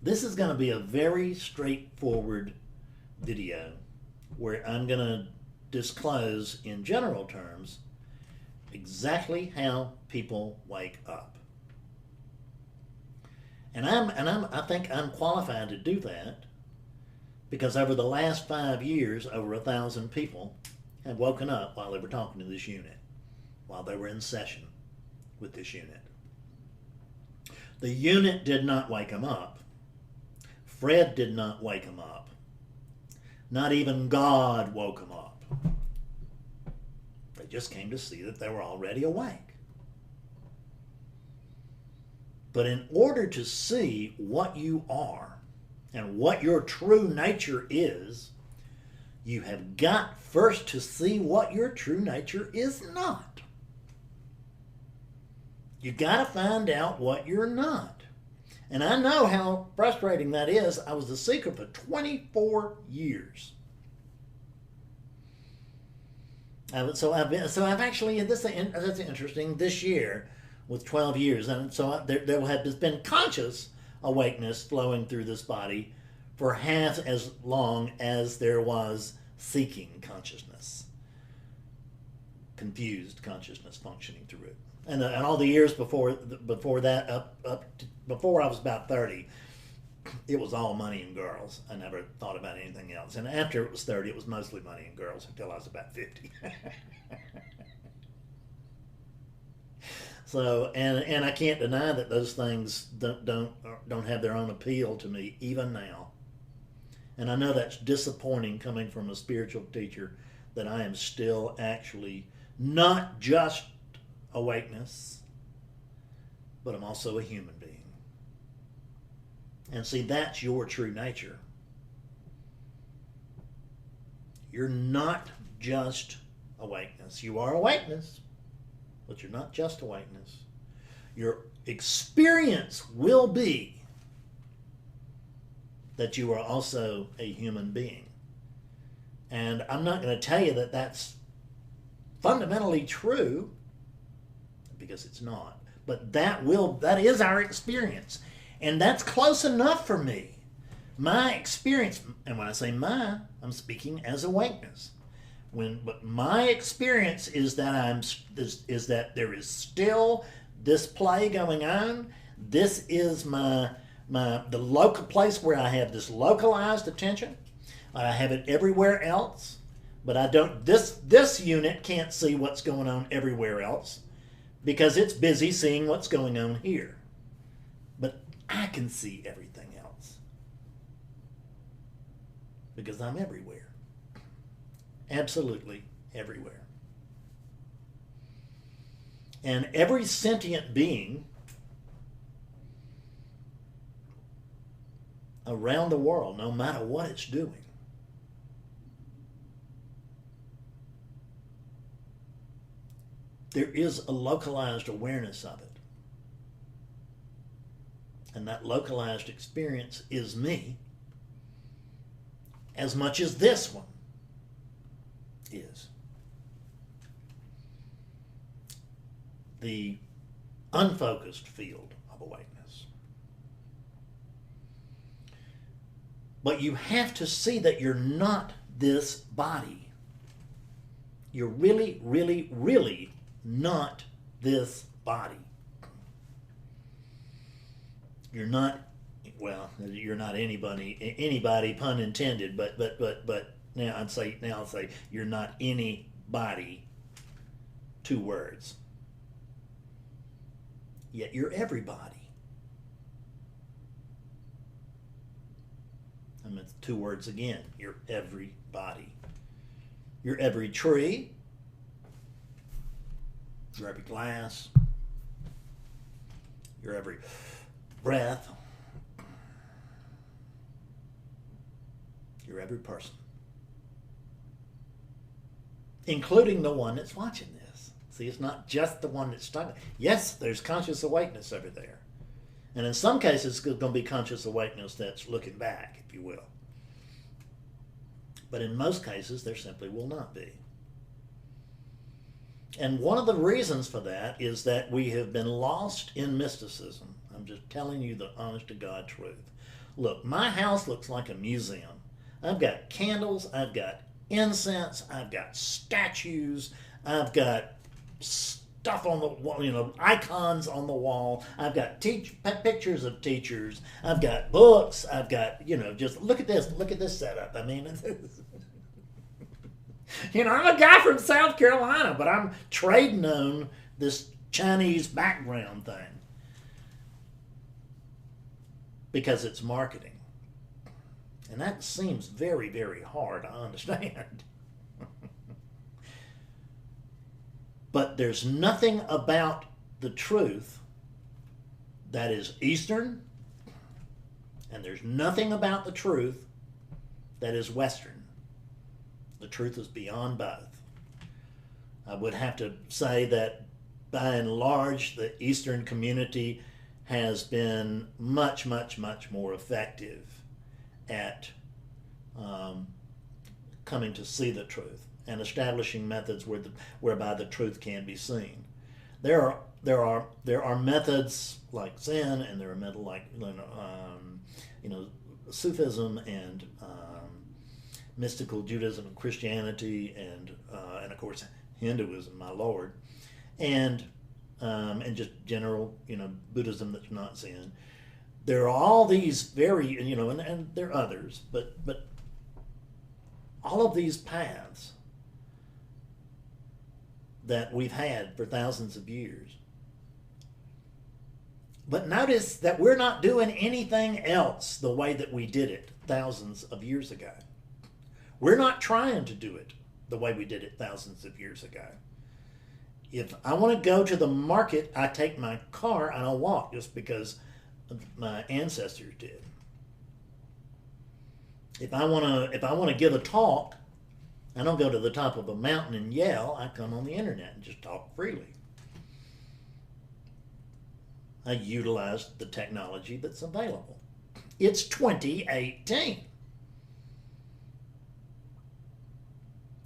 This is going to be a very straightforward video where I'm going to disclose in general terms exactly how people wake up. And I think I'm qualified to do that because over the last 5 years, over 1,000 people have woken up while they were talking to this unit, while they were in session with this unit. The unit did not wake them up. Fred did not wake them up. Not even God woke them up. They just came to see that they were already awake. But in order to see what you are and what your true nature is, you have got first to see what your true nature is not. You got to find out what you're not. And I know how frustrating that is. I was a seeker for 24 years. So I've actually, that's interesting, this year with 12 years. And so there's been conscious awakeness flowing through this body for half as long as there was seeking consciousness, confused consciousness functioning through it. And all the years before that, before I was about 30, it was all money and girls. I never thought about anything else. And after it was 30, it was mostly money and girls until I was about 50. So, and I can't deny that those things don't have their own appeal to me even now. And I know that's disappointing coming from a spiritual teacher, that I am still actually not just awakeness, but I'm also a human being. And see, that's your true nature. You're not just awakeness. You are awakeness, but you're not just awakeness. Your experience will be that you are also a human being. And I'm not going to tell you that that's fundamentally true, because it's not. But that is our experience. And that's close enough for me. My experience, and when I say my, I'm speaking as awakeness. But my experience is that there is still this play going on. This is the local place where I have this localized attention. I have it everywhere else, but I don't. This unit can't see what's going on everywhere else because it's busy seeing what's going on here. But I can see everything else because I'm everywhere. Absolutely everywhere. And every sentient being around the world, no matter what it's doing, there is a localized awareness of it. And that localized experience is me, as much as this one is. The unfocused field of awareness. But you have to see that you're not this body. You're really, really, really not this body. You're not, well, you're not anybody, pun intended, but now I'll say you're not anybody, 2 words. Yet you're everybody. I mean, 2 words again. You're everybody. You're every tree. You're every glass. You're every breath. You're every person. Including the one that's watching this. See, it's not just the one that's stuck. Yes, there's conscious awakeness over there. And in some cases, it's going to be conscious awakeness that's looking back, if you will. But in most cases, there simply will not be. And one of the reasons for that is that we have been lost in mysticism. I'm just telling you the honest to God truth. Look, my house looks like a museum. I've got candles, I've got incense, I've got statues, I've got stuff on the wall, icons on the wall. I've got pictures of teachers. I've got books. I've got, just look at this setup. I mean, I'm a guy from South Carolina, but I'm trading on this Chinese background thing because it's marketing. And that seems very, very hard, I understand. But there's nothing about the truth that is Eastern, and there's nothing about the truth that is Western. The truth is beyond both. I would have to say that by and large, the Eastern community has been much, much, much more effective at coming to see the truth and establishing methods whereby the truth can be seen. There are methods like Zen, and there are methods like Sufism and mystical Judaism and Christianity and of course Hinduism, my Lord, and just general Buddhism that's not Zen. There are all these very and there are others, but all of these paths that we've had for thousands of years. But notice that we're not doing anything else the way that we did it thousands of years ago. We're not trying to do it the way we did it thousands of years ago. If I want to go to the market, I take my car and I walk just because my ancestors did. If I want to give a talk, I don't go to the top of a mountain and yell. I come on the internet and just talk freely. I utilize the technology that's available. It's 2018.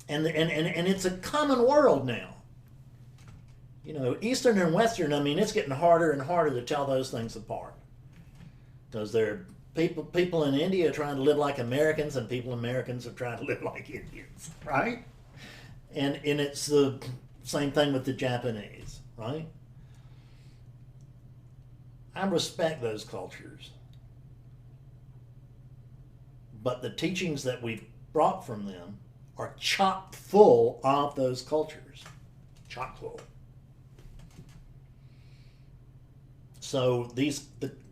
And it's a common world now. Eastern and Western, it's getting harder and harder to tell those things apart. Because there are people in India trying to live like Americans, and Americans are trying to live like Indians, right? And it's the same thing with the Japanese, right? I respect those cultures. But the teachings that we've brought from them are chock full of those cultures. Chock full. So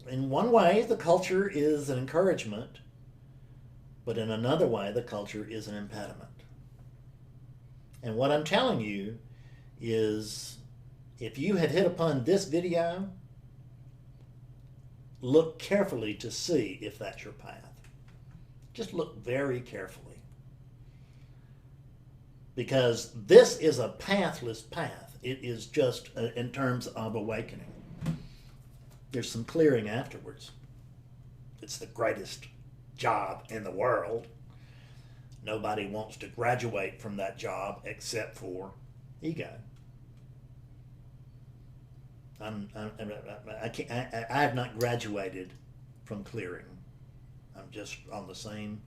in one way, the culture is an encouragement, but in another way, the culture is an impediment. And what I'm telling you is, if you have hit upon this video, look carefully to see if that's your path. Just look very carefully. Because this is a pathless path. It is just in terms of awakening. There's some clearing afterwards. It's the greatest job in the world. Nobody wants to graduate from that job except for ego. I have not graduated from clearing. I'm just on the same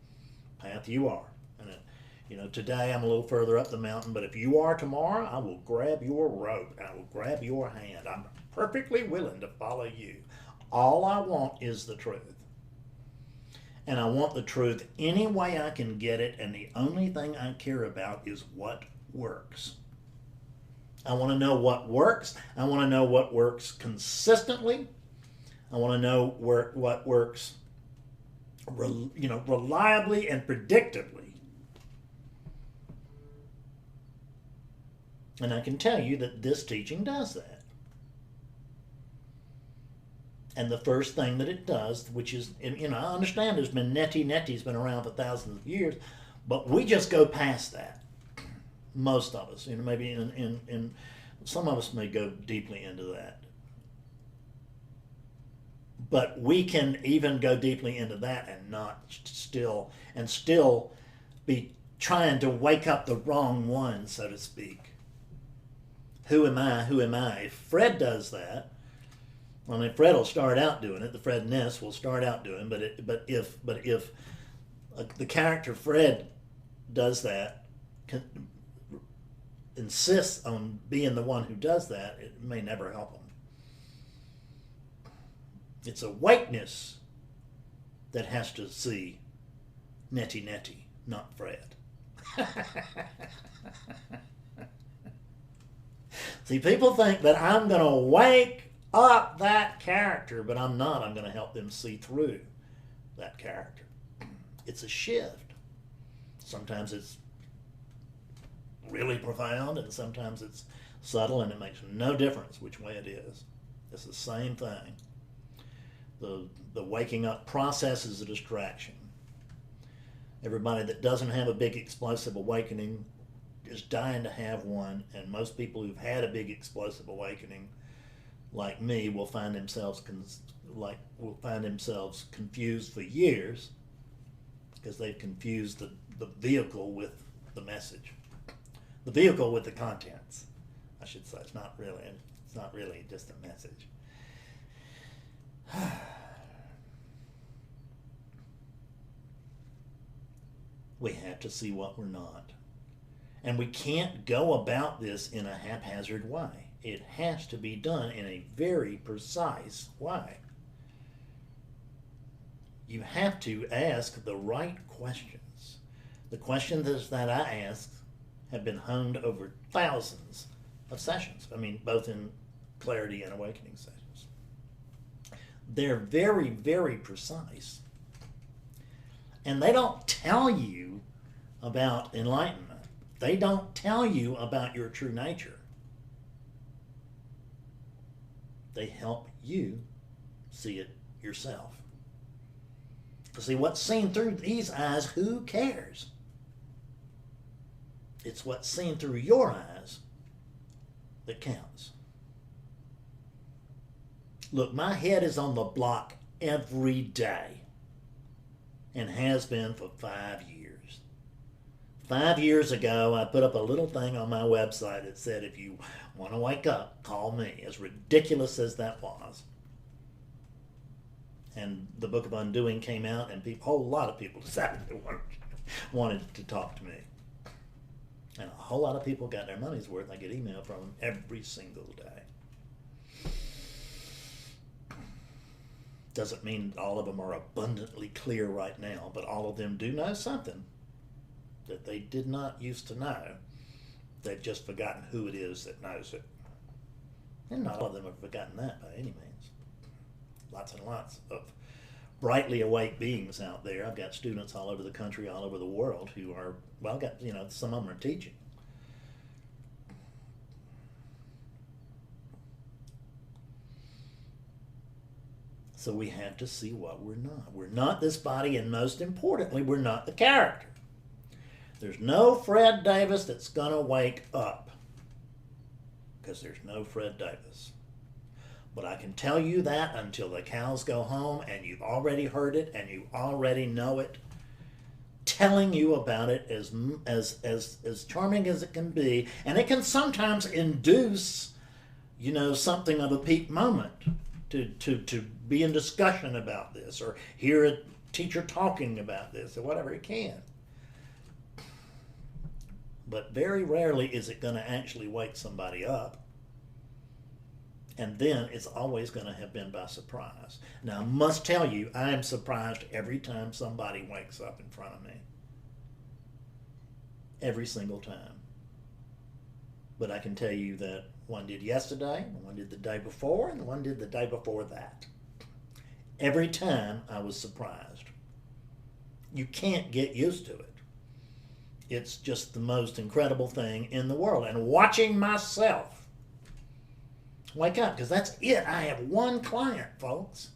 path you are. And today I'm a little further up the mountain, but if you are tomorrow, I will grab your rope. I will grab your hand. I'm perfectly willing to follow you. All I want is the truth. And I want the truth any way I can get it, and the only thing I care about is what works. I want to know what works. I want to know what works consistently. I want to know what works reliably and predictably. And I can tell you that this teaching does that. And the first thing that it does, which is, I understand there's been neti's been around for thousands of years, but we just go past that. Most of us, maybe in some of us may go deeply into that. But we can even go deeply into that and not still be trying to wake up the wrong one, so to speak. Who am I? Who am I? If Fred does that, I mean, Fred will start out doing it. The Fred Ness will start out doing, but if the character Fred does that, insists on being the one who does that, it may never help him. It's awakeness that has to see Nettie, not Fred. See, people think that I'm going to wake up that character, but I'm not. I'm going to help them see through that character. It's a shift. Sometimes it's really profound, and sometimes it's subtle, and it makes no difference which way it is. It's the same thing. The waking up process is a distraction. Everybody that doesn't have a big explosive awakening is dying to have one, and most people who've had a big explosive awakening, like me, will find themselves confused for years because they've confused the vehicle with the message, the vehicle with the contents. I should say it's not really just a message. We have to see what we're not. And we can't go about this in a haphazard way. It has to be done in a very precise way. You have to ask the right questions. The questions that I ask have been honed over thousands of sessions. I mean, both in clarity and awakening sessions. They're very, very precise. And they don't tell you about enlightenment. They don't tell you about your true nature. They help you see it yourself. See, what's seen through these eyes, who cares? It's what's seen through your eyes that counts. Look, my head is on the block every day and has been for 5 years. 5 years ago, I put up a little thing on my website that said, if you want to wake up, call me. As ridiculous as that was. And the Book of Undoing came out, and a whole lot of people decided they wanted to talk to me. And a whole lot of people got their money's worth. I get email from them every single day. Doesn't mean all of them are abundantly clear right now, but all of them do know something that they did not used to know. They've just forgotten who it is that knows it. And not all of them have forgotten that by any means. Lots and lots of brightly awake beings out there. I've got students all over the country, all over the world who are, well, some of them are teaching. So we have to see what we're not. We're not this body, and most importantly, we're not the character. There's no Fred Davis that's going to wake up, because there's no Fred Davis. But I can tell you that until the cows go home, and you've already heard it, and you already know it. Telling you about it as charming as it can be, and it can sometimes induce, something of a peak moment to be in discussion about this, or hear a teacher talking about this, or whatever it can. But very rarely is it going to actually wake somebody up. And then it's always going to have been by surprise. Now, I must tell you, I am surprised every time somebody wakes up in front of me. Every single time. But I can tell you that one did yesterday, one did the day before, and one did the day before that. Every time I was surprised. You can't get used to it. It's just the most incredible thing in the world. And watching myself wake up, because that's it. I have one client, folks.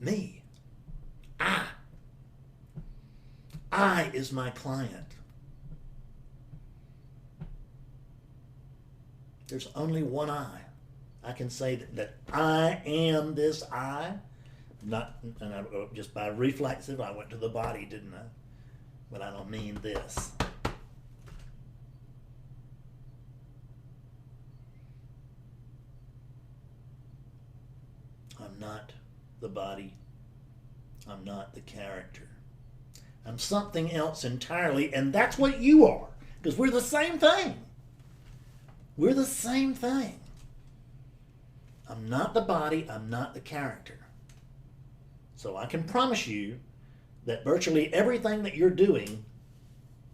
Me. I is my client. There's only one I. I can say that I am this I. Just by reflexive, I went to the body, didn't I? But I don't mean this. not the body. I'm not the character. I'm something else entirely, and that's what you are, because we're the same thing. We're the same thing. I'm not the body, I'm not the character. So I can promise you that virtually everything that you're doing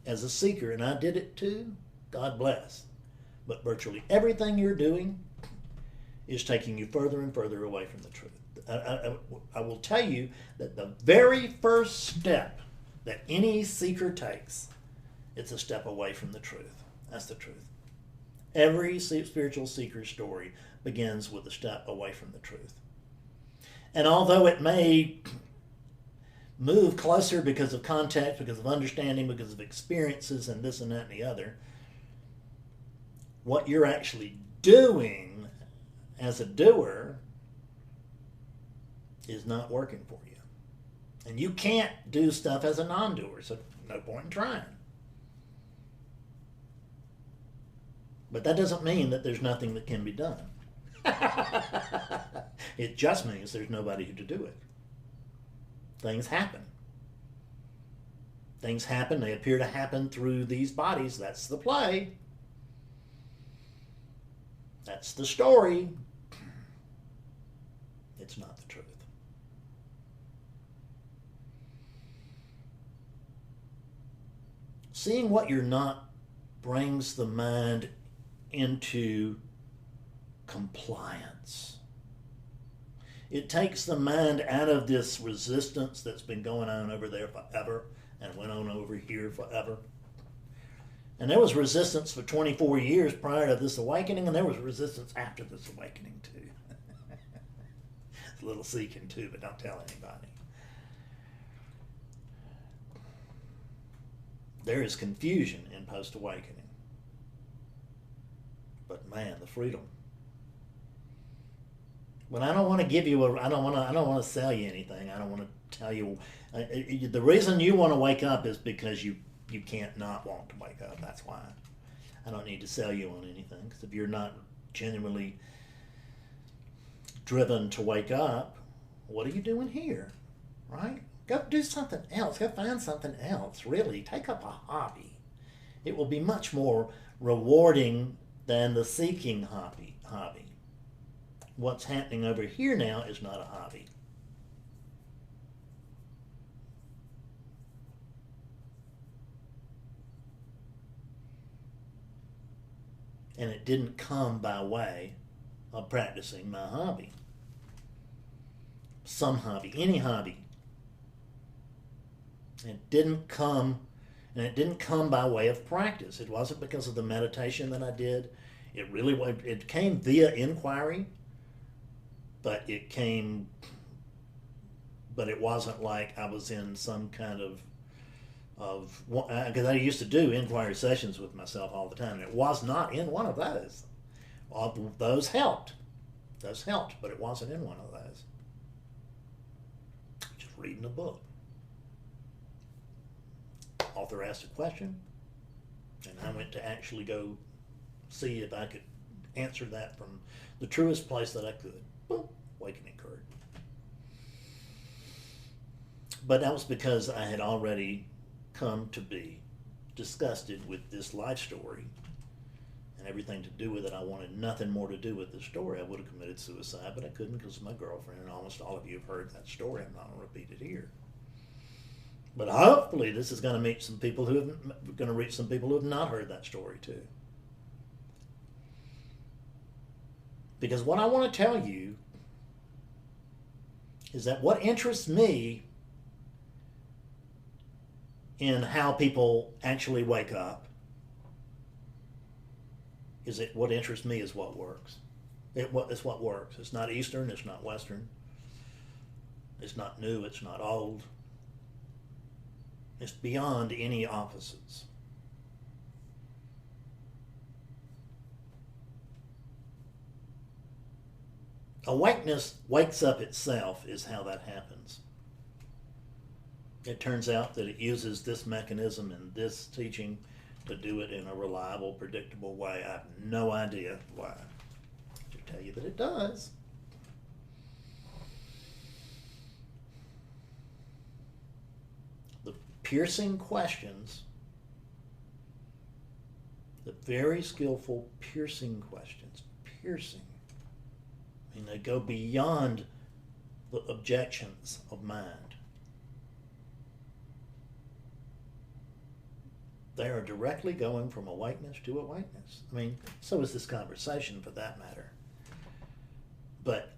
as a seeker, and I did it too, God bless, but virtually everything you're doing is taking you further and further away from the truth. I will tell you that the very first step that any seeker takes, it's a step away from the truth. That's the truth. Every spiritual seeker story begins with a step away from the truth. And although it may move closer because of context, because of understanding, because of experiences and this and that and the other, what you're actually doing as a doer is not working for you. And you can't do stuff as a non-doer, so no point in trying. But that doesn't mean that there's nothing that can be done. It just means there's nobody to do it. Things happen. Things happen. They appear to happen through these bodies. That's the play. That's the story. It's not the truth. Seeing what you're not brings the mind into compliance. It takes the mind out of this resistance that's been going on over there forever and went on over here forever. And there was resistance for 24 years prior to this awakening, and there was resistance after this awakening too. It's a little seeking too, but don't tell anybody. There is confusion in post-awakening. But man, the freedom. But I don't want to give you I don't want to sell you anything. I don't want to tell you. The reason you want to wake up is because you can't not want to wake up. That's why. I don't need to sell you on anything. Because if you're not genuinely driven to wake up, what are you doing here? Right? Go do something else. Go find something else. Really, take up a hobby. It will be much more rewarding than the seeking hobby. What's happening over here now is not a hobby. And it didn't come by way of practicing my hobby. Some hobby, any hobby. It didn't come by way of practice. It wasn't because of the meditation that I did. It came via inquiry, but it wasn't like I was in some kind of because I used to do inquiry sessions with myself all the time, and it was not in one of those. Those helped, but it wasn't in one of those. Just reading a book. Author asked a question, and I went to actually go see if I could answer that from the truest place that I could. Boom, awakening occurred. But that was because I had already come to be disgusted with this life story and everything to do with it. I wanted nothing more to do with the story. I would have committed suicide, but I couldn't because of my girlfriend, and almost all of you have heard that story. I'm not going to repeat it here. But hopefully this is going to reach some people who have not heard that story too. Because what I want to tell you is that what interests me in how people actually wake up what interests me is what works. It's what works. It's not Eastern, it's not Western. It's not new, it's not old. It's beyond any opposites. Awakeness wakes up itself is how that happens. It turns out that it uses this mechanism and this teaching to do it in a reliable, predictable way. I have no idea why. To tell you that it does. piercing questions, the very skillful piercing questions, piercing. I mean, they go beyond the objections of mind. They are directly going from awakeness to awakeness. I mean, so is this conversation for that matter. But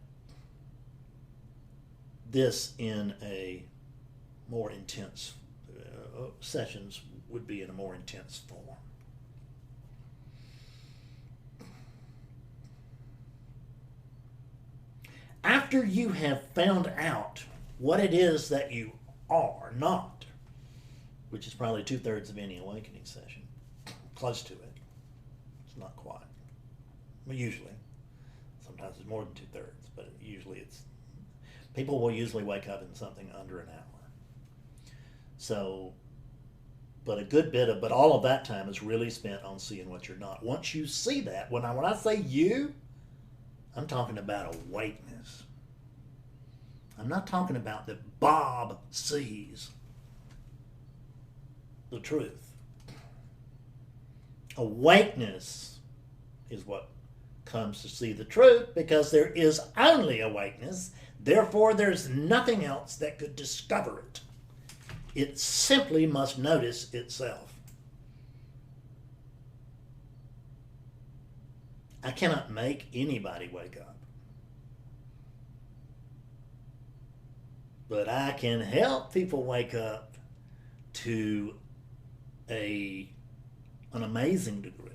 this in a more intense, sessions would be in a more intense form. After you have found out what it is that you are not, which is probably 2/3 of any awakening session, close to it. It's not quite. But usually. Sometimes it's more than 2/3, but usually it's, people will usually wake up in something under an hour. So, but a good bit of, but all of that time is really spent on seeing what you're not. Once you see that, when I say you, I'm talking about awakeness. I'm not talking about that Bob sees the truth. Awakeness is what comes to see the truth, because there is only awakeness. Therefore, there's nothing else that could discover it. It simply must notice itself. I cannot make anybody wake up. But I can help people wake up to an amazing degree.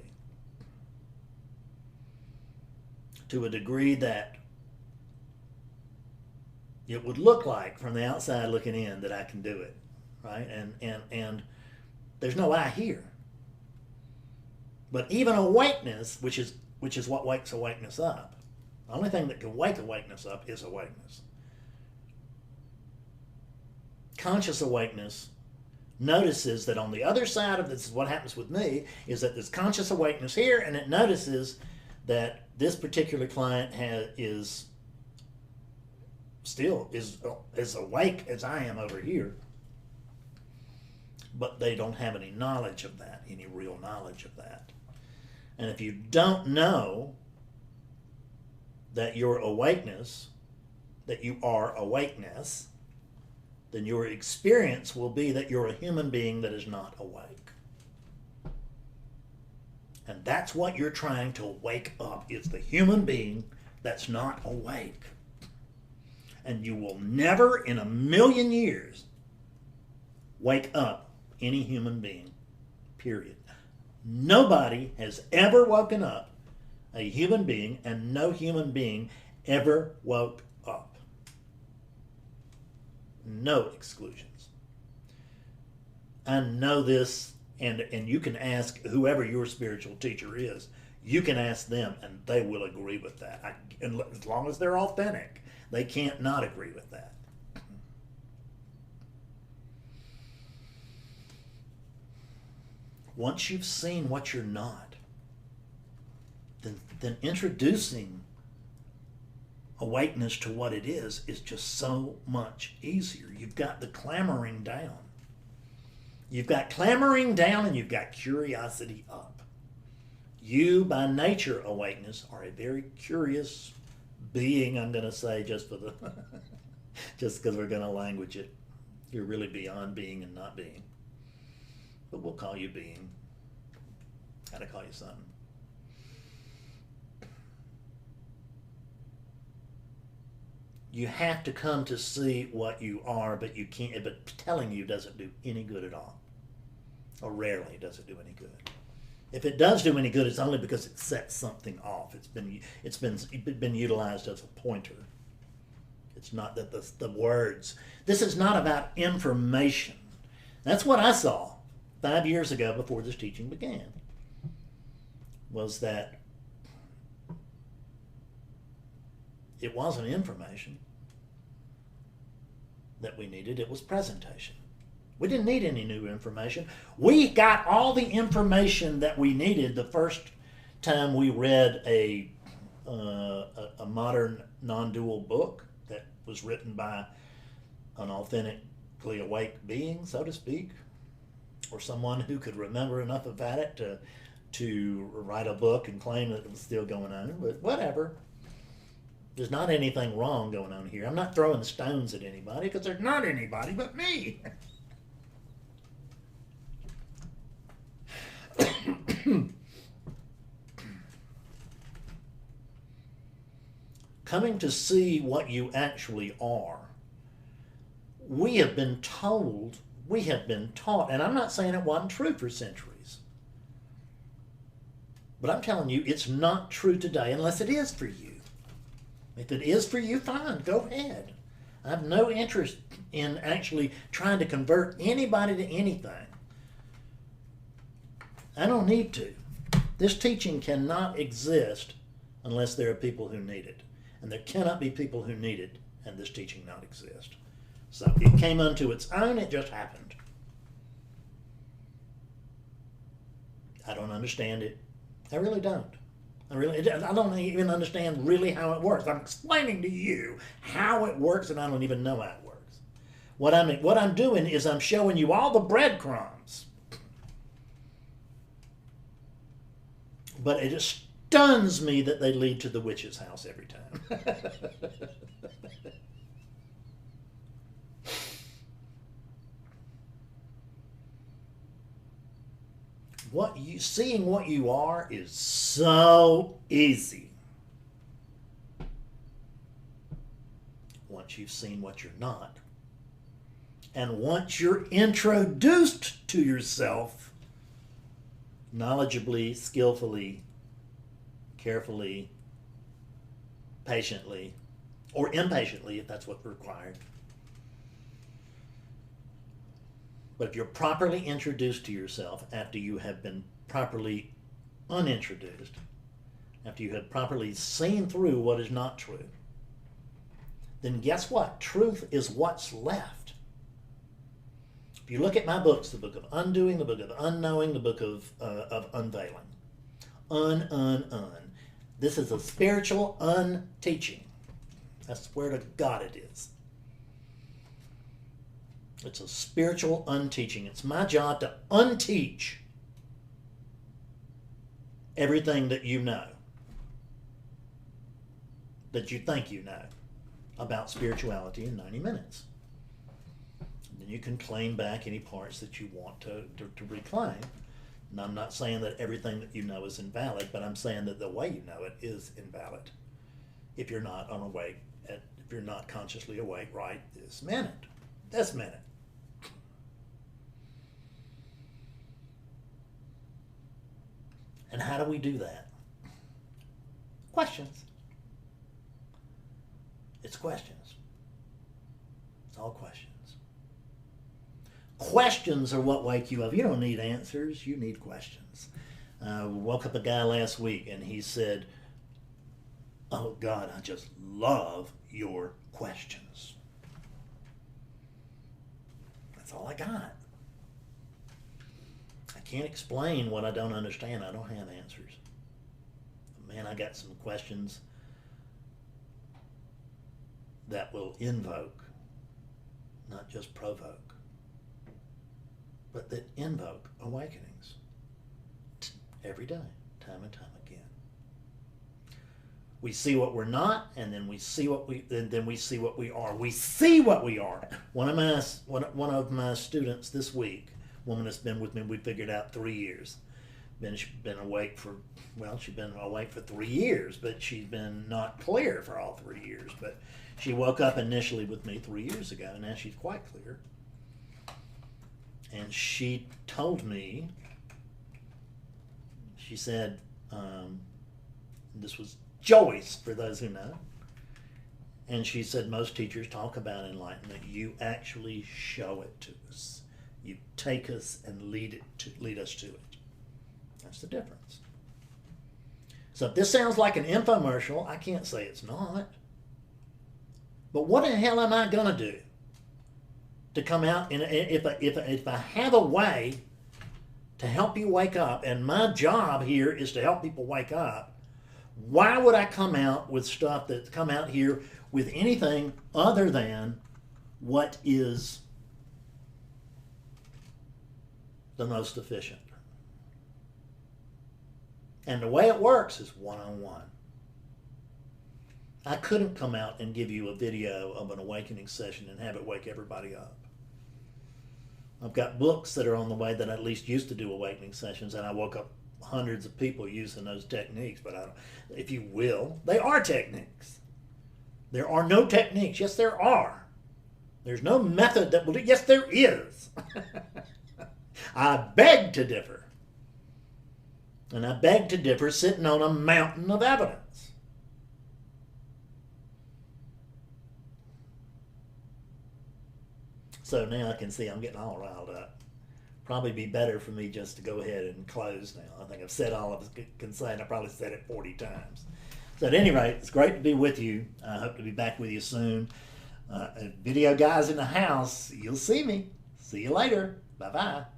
To a degree that it would look like from the outside looking in that I can do it, right? And there's no I here. But even awakeness, which is what wakes awakeness up, the only thing that can wake awakeness up is awakeness. Conscious awakeness notices that on the other side of this, is what happens with me, is that there's conscious awakeness here, and it notices that this particular client is still as awake as I am over here, but they don't have any knowledge of that, any real knowledge of that. And if you don't know that your awakeness, that you are awakeness, then your experience will be that you're a human being that is not awake. And that's what you're trying to wake up, is the human being that's not awake. And you will never in a million years wake up any human being, period. Nobody has ever woken up a human being, and no human being ever woke up. No exclusions. I know this, and you can ask whoever your spiritual teacher is. You can ask them, and they will agree with that. And as long as they're authentic, they can't not agree with that. Once you've seen what you're not, then introducing awakeness to what it is just so much easier. You've got the clamoring down. You've got clamoring down, and you've got curiosity up. You, by nature, awakeness, are a very curious being, I'm going to say, just for the just because we're going to language it. You're really beyond being and not being. But we'll call you being. Gotta call you something. You have to come to see what you are, but you can't. But telling you doesn't do any good at all, or rarely does it do any good. If it does do any good, it's only because it sets something off. It's been utilized as a pointer. It's not that the words. This is not about information. That's what I saw 5 years ago before this teaching began. Was that it wasn't information that we needed, it was presentation. We didn't need any new information. We got all the information that we needed the first time we read a modern non-dual book that was written by an authentically awake being, so to speak. or someone who could remember enough about it to write a book and claim that it was still going on, but whatever. There's not anything wrong going on here. I'm not throwing stones at anybody because there's not anybody but me. Coming to see what you actually are. We have been told, we have been taught, and I'm not saying it wasn't true for centuries, but I'm telling you it's not true today unless it is for you. If it is for you, fine, go ahead. I have no interest in actually trying to convert anybody to anything. I don't need to. This teaching cannot exist unless there are people who need it. And there cannot be people who need it and this teaching not exist. So it came unto its own, it just happened. I don't understand it. I really don't. I don't even understand really how it works. I'm explaining to you how it works, and I don't even know how it works. What I'm doing is I'm showing you all the breadcrumbs. But it just stuns me that they lead to the witch's house every time. Seeing what you are is so easy. Once you've seen what you're not, and once you're introduced to yourself knowledgeably, skillfully, carefully, patiently, or impatiently if that's what's required. But if you're properly introduced to yourself after you have been properly unintroduced, after you have properly seen through what is not true, then guess what? Truth is what's left. If you look at my books, the book of undoing, the book of unknowing, the book of unveiling, un. This is a spiritual unteaching. I swear to God it is. It's a spiritual unteaching. It's my job to unteach everything that you know, that you think you know about spirituality in 90 minutes. And then you can claim back any parts that you want to reclaim. And I'm not saying that everything that you know is invalid, but I'm saying that the way you know it is invalid if you're not if you're not consciously awake right this minute. This minute. And how do we do that? Questions. It's questions. It's all questions. Questions are what wake you up. You don't need answers. You need questions. Woke up a guy last week and he said, "Oh God, I just love your questions." That's all I got. I can't explain what I don't understand. I don't have answers. Man, I got some questions that will invoke, not just provoke, but that invoke awakenings every day, time and time again. We see what we're not, and then we see what we see what we are. We see what we are. One of my students this week, woman that's been with me, we figured out 3 years. She's been awake for 3 years, but she's been not clear for all 3 years. But she woke up initially with me 3 years ago, and now she's quite clear. And she told me, she said, this was Joyce, for those who know. And she said, most teachers talk about enlightenment. You actually show it to us. You take us and lead us to it. That's the difference. So if this sounds like an infomercial, I can't say it's not. But what the hell am I going to do to come out? And if I have a way to help you wake up, and my job here is to help people wake up, why would I come out with stuff that's come out here with anything other than what is the most efficient. And the way it works is one-on-one. I couldn't come out and give you a video of an awakening session and have it wake everybody up. I've got books that are on the way that I at least used to do awakening sessions, and I woke up hundreds of people using those techniques. But I don't, if you will, they are techniques. There are no techniques. Yes, there are. There's no method that will do. Yes, there is. I beg to differ. And I beg to differ sitting on a mountain of evidence. So now I can see I'm getting all riled up. Probably be better for me just to go ahead and close now. I think I've said all I can say, and I probably said it 40 times. So at any rate, it's great to be with you. I hope to be back with you soon. Video guys in the house, you'll see me. See you later. Bye-bye.